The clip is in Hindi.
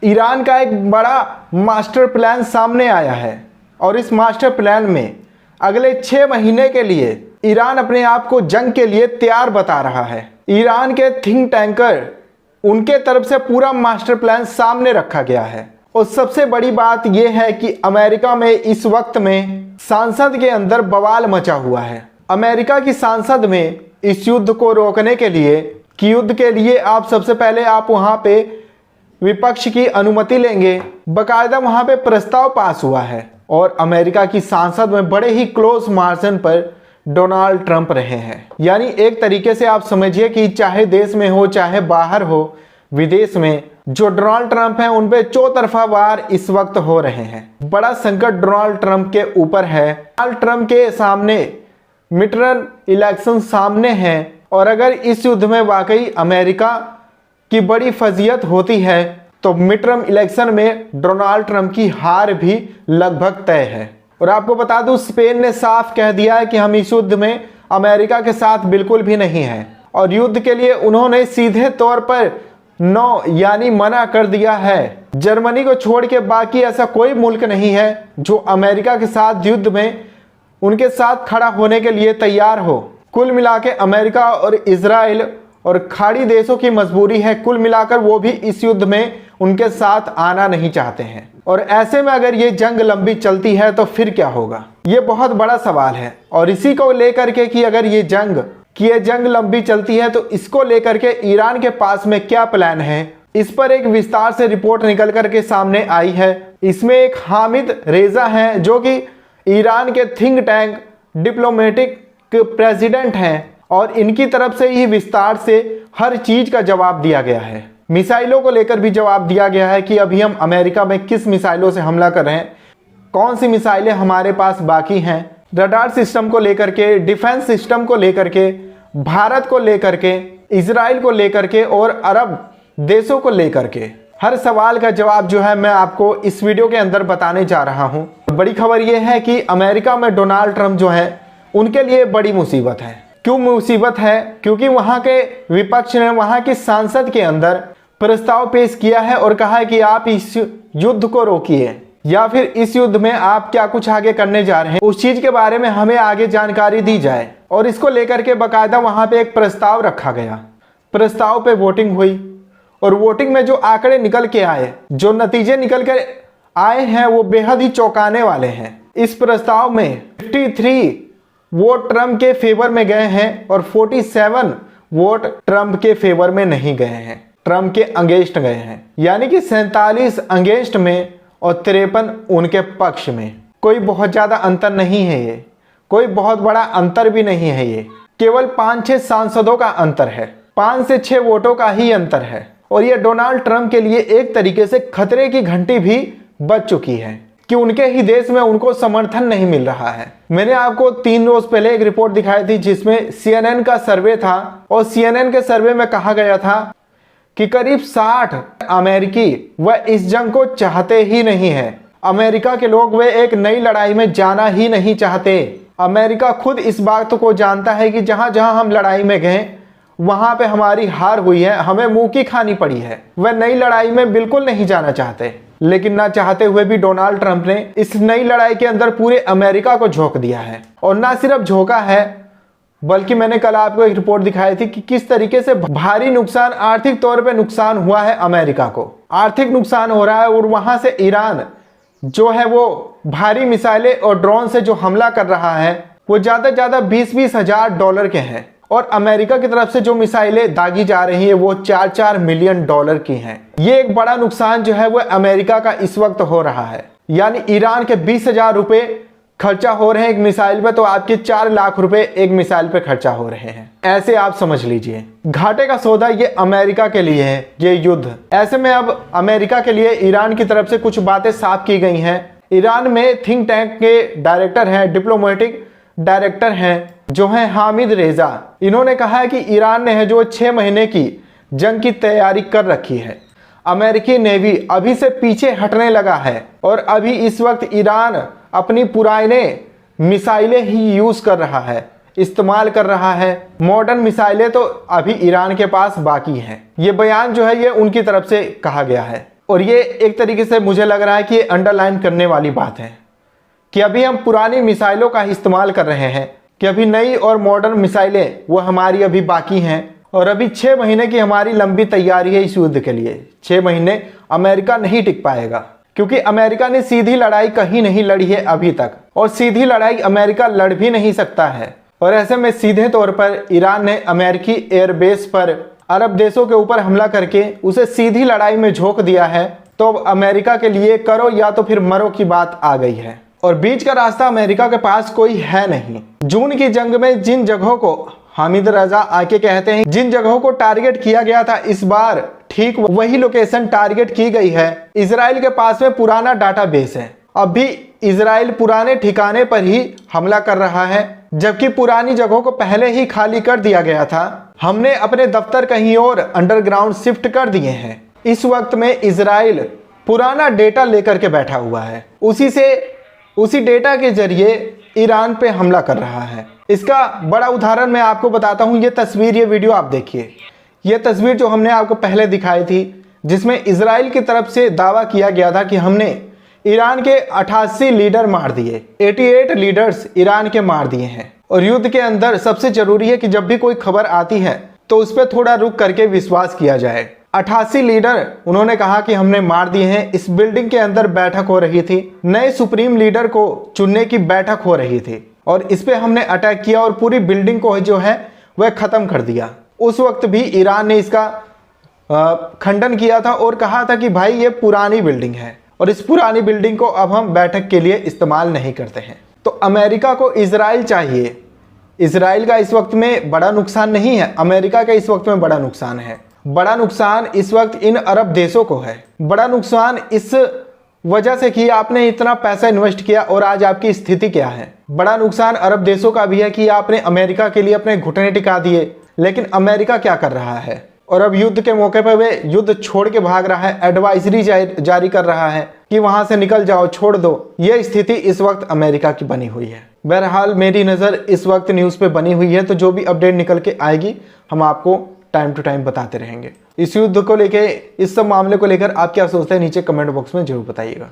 ईरान का एक बड़ा मास्टर प्लान सामने आया है और इस मास्टर प्लान में अगले 6 महीने के लिए ईरान अपने आप को जंग के लिए तैयार बता रहा है। ईरान के थिंक टैंकर उनके तरफ से पूरा मास्टर प्लान सामने रखा गया है और सबसे बड़ी बात यह है कि अमेरिका में इस वक्त में संसद के अंदर बवाल मचा हुआ है। अमेरिका की संसद में इस युद्ध को रोकने के लिए कि युद्ध के लिए आप सबसे पहले आप वहां पे विपक्ष की अनुमति लेंगे, बाकायदा वहां पे प्रस्ताव पास हुआ है और अमेरिका की संसद में बड़े ही क्लोज मार्जिन पर डोनाल्ड ट्रंप रहे हैं। यानी एक तरीके से आप समझिए कि चाहे देश में हो चाहे बाहर हो विदेश में, जो डोनाल्ड ट्रंप हैं उन पे चौतरफा वार इस वक्त हो रहे हैं। बड़ा संकट डोनाल्ड ट्रंप के ऊपर है। डोनाल्ड ट्रंप के सामने मिडटर्म इलेक्शन सामने है और अगर इस युद्ध में वाकई अमेरिका की बड़ी फजीयत होती है तो मिडटर्म इलेक्शन में डोनाल्ड ट्रंप की हार भी लगभग तय है। और आपको बता दूं, स्पेन ने साफ कह दिया है कि हम इस युद्ध में अमेरिका के साथ बिल्कुल भी नहीं हैं और युद्ध के लिए उन्होंने सीधे तौर पर नो यानी मना कर दिया है। जर्मनी को छोड़ के बाकी ऐसा कोई मुल्क नहीं है जो अमेरिका के साथ युद्ध में उनके साथ खड़ा होने के लिए तैयार हो। कुल मिला के अमेरिका और इजराइल और खाड़ी देशों की मजबूरी है, कुल मिलाकर वो भी इस युद्ध में उनके साथ आना नहीं चाहते हैं। और ऐसे में अगर ये जंग लंबी चलती है तो फिर क्या होगा, ये बहुत बड़ा सवाल है। और इसी को लेकर के कि अगर ये जंग लंबी चलती है तो इसको लेकर के ईरान के पास में क्या प्लान है, इस पर एक विस्तार से रिपोर्ट निकल करके सामने आई है। इसमें एक हामिद रेजा हैं जो कि ईरान के थिंक टैंक डिप्लोमेटिक प्रेसिडेंट हैं और इनकी तरफ से ही विस्तार से हर चीज का जवाब दिया गया है। मिसाइलों को लेकर भी जवाब दिया गया है कि अभी हम अमेरिका में किस मिसाइलों से हमला कर रहे हैं, कौन सी मिसाइलें हमारे पास बाकी हैं, रडार सिस्टम को लेकर के, डिफेंस सिस्टम को लेकर के, भारत को लेकर के, इजराइल को लेकर के और अरब देशों को लेकर के हर सवाल का जवाब जो है मैं आपको इस वीडियो के अंदर बताने जा रहा हूं। बड़ी खबर यह है कि अमेरिका में डोनाल्ड ट्रंप जो है उनके लिए बड़ी मुसीबत है। क्यों मुसीबत है? क्योंकि वहां के विपक्ष ने वहां की संसद के अंदर प्रस्ताव पेश किया है और कहा है कि आप इस युद्ध को रोकिए या फिर इस युद्ध में आप क्या कुछ आगे करने जा रहे हैं उस चीज के बारे में हमें आगे जानकारी दी जाए। और इसको लेकर के बाकायदा वहां पे एक प्रस्ताव रखा गया। प्रस्ताव पे वोटिंग हुई और वोटिंग में जो आंकड़े निकल के आए, जो नतीजे निकल कर आए हैं वो बेहद ही चौंकाने वाले हैं। इस प्रस्ताव में 53 वोट ट्रंप के फेवर में गए हैं और 47 वोट ट्रंप के फेवर में नहीं गए हैं, ट्रंप के अगेंस्ट गए हैं। यानी कि 47 अगेंस्ट में और 53 उनके पक्ष में। कोई बहुत ज्यादा अंतर नहीं है, ये कोई बहुत बड़ा अंतर भी नहीं है, ये केवल 5-6 सांसदों का अंतर है, 5 से 6 वोटों का ही अंतर है। और ये डोनाल्ड ट्रंप के लिए एक तरीके से खतरे की घंटी भी बज चुकी है कि उनके ही देश में उनको समर्थन नहीं मिल रहा है। मैंने आपको 3 रोज पहले एक रिपोर्ट दिखाई थी जिसमें CNN का सर्वे था और CNN के सर्वे में कहा गया था कि करीब 60 अमेरिकी वह इस जंग को चाहते ही नहीं है। अमेरिका के लोग वे एक नई लड़ाई में जाना ही नहीं चाहते। अमेरिका खुद इस बात को जानता है कि जहां जहां हम लड़ाई में गए वहां पे हमारी हार हुई है, हमें मुंह की खानी पड़ी है। वह नई लड़ाई में बिल्कुल नहीं जाना चाहते, लेकिन ना चाहते हुए भी डोनाल्ड ट्रंप ने इस नई लड़ाई के अंदर पूरे अमेरिका को झोंक दिया है। और ना सिर्फ झोंका है बल्कि मैंने कल आपको एक रिपोर्ट दिखाई थी कि किस तरीके से भारी नुकसान, आर्थिक तौर पे नुकसान हुआ है अमेरिका को। आर्थिक नुकसान हो रहा है और वहां से ईरान जो है वो भारी मिसाइलें और ड्रोन से जो हमला कर रहा है वो ज्यादा से ज्यादा 20-20 हजार डॉलर के हैं और अमेरिका की तरफ से जो मिसाइलें दागी जा रही है वो 4-4 मिलियन डॉलर की हैं। ये एक बड़ा नुकसान जो है वो अमेरिका का इस वक्त हो रहा है। यानी ईरान के 20,000 रुपए खर्चा हो रहे हैं एक मिसाइल पे, तो आपके 4 लाख रुपए एक मिसाइल पे खर्चा हो रहे हैं। ऐसे आप समझ लीजिए घाटे का सौदा ये अमेरिका के लिए है ये युद्ध। ऐसे में अब अमेरिका के लिए ईरान की तरफ से कुछ बातें साफ की गई हैं। ईरान में थिंक टैंक के डायरेक्टर हैं, डिप्लोमेटिक डायरेक्टर हैं जो हैं हामिद रेजा। इन्होंने कहा है कि ईरान ने है जो 6 महीने की जंग की तैयारी कर रखी है। अमेरिकी नेवी अभी से पीछे हटने लगा है और अभी इस वक्त ईरान अपनी पुराने मिसाइलें ही यूज कर रहा है, इस्तेमाल कर रहा है। मॉडर्न मिसाइलें तो अभी ईरान के पास बाकी हैं। ये बयान जो है ये उनकी तरफ से कहा गया है। और ये एक तरीके से मुझे लग रहा है कि ये अंडरलाइन करने वाली बात है कि अभी हम पुरानी मिसाइलों का इस्तेमाल कर रहे हैं, कि अभी नई और मॉडर्न मिसाइलें वो हमारी अभी बाकी हैं। और अभी 6 महीने की हमारी लंबी तैयारी है इस युद्ध के लिए। 6 महीने अमेरिका नहीं टिक पाएगा, क्योंकि अमेरिका ने सीधी लड़ाई कहीं नहीं लड़ी है अभी तक, और सीधी लड़ाई अमेरिका लड़ भी नहीं सकता है। और ऐसे में सीधे तौर पर ईरान ने अमेरिकी एयरबेस पर अरब देशों के ऊपर हमला करके उसे सीधी लड़ाई में झोंक दिया है। तो अब अमेरिका के लिए करो या तो फिर मरो की बात आ गई है, और बीच का रास्ता अमेरिका के पास कोई है नहीं। जून की जंग में जिन जगहों को हामिद रजा आके कहते हैं, जिन जगहों को टारगेट किया गया था, इस बार ठीक वही लोकेशन टारगेट की गई है। इजराइल के पास में पुराना डाटाबेस है, अब भी इजराइल पुराने ठिकाने पर ही हमला कर रहा है, जबकि पुरानी जगहों को पहले ही खाली कर दिया गया था। हमने अपने दफ्तर कहीं और अंडरग्राउंड शिफ्ट कर दिए हैं। इस वक्त में इजराइल पुराना डेटा लेकर के बैठा हुआ है, उसी डेटा के जरिए ईरान पे हमला कर रहा है। इसका बड़ा उदाहरण मैं आपको बताता हूँ। ये तस्वीर, ये वीडियो आप देखिए। ये तस्वीर जो हमने आपको पहले दिखाई थी, जिसमें इजराइल की तरफ से दावा किया गया था कि हमने ईरान के 88 लीडर मार दिए, 88 लीडर्स ईरान के मार दिए हैं। और युद्ध के अंदर सबसे जरूरी है कि जब भी कोई खबर आती है तो उस पर थोड़ा रुक करके विश्वास किया जाए। 88 लीडर उन्होंने कहा कि हमने मार दिए हैं। इस बिल्डिंग के अंदर बैठक हो रही थी, नए सुप्रीम लीडर को चुनने की बैठक हो रही थी, और इस पे हमने अटैक किया और पूरी बिल्डिंग को जो है वह खत्म कर दिया। उस वक्त भी ईरान ने इसका खंडन किया था और कहा था कि भाई ये पुरानी बिल्डिंग है और इस पुरानी बिल्डिंग को अब हम बैठक के लिए इस्तेमाल नहीं करते हैं। तो अमेरिका को इजराइल चाहिए। इजराइल का इस वक्त में बड़ा नुकसान नहीं है, अमेरिका का इस वक्त में बड़ा नुकसान है। बड़ा नुकसान इस वक्त इन अरब देशों को है। बड़ा नुकसान इस वजह से कि आपने इतना पैसा इन्वेस्ट किया और आज आपकी स्थिति क्या है। बड़ा नुकसान अरब देशों का भी है कि आपने अमेरिका के लिए अपने घुटने टिका दिए, लेकिन अमेरिका क्या कर रहा है, और अब युद्ध के मौके पर वे युद्ध छोड़ के भाग रहा है, एडवाइजरी जारी कर रहा है कि वहां से निकल जाओ, छोड़ दो। ये स्थिति इस वक्त अमेरिका की बनी हुई है। बहरहाल मेरी नज़र इस वक्त न्यूज़ पे बनी हुई है, तो जो भी अपडेट निकल के आएगी हम आपको टाइम टू टाइम बताते रहेंगे। इस युद्ध को लेके, इस सब मामले को लेकर आप क्या सोचते हैं नीचे कमेंट बॉक्स में जरूर बताइएगा।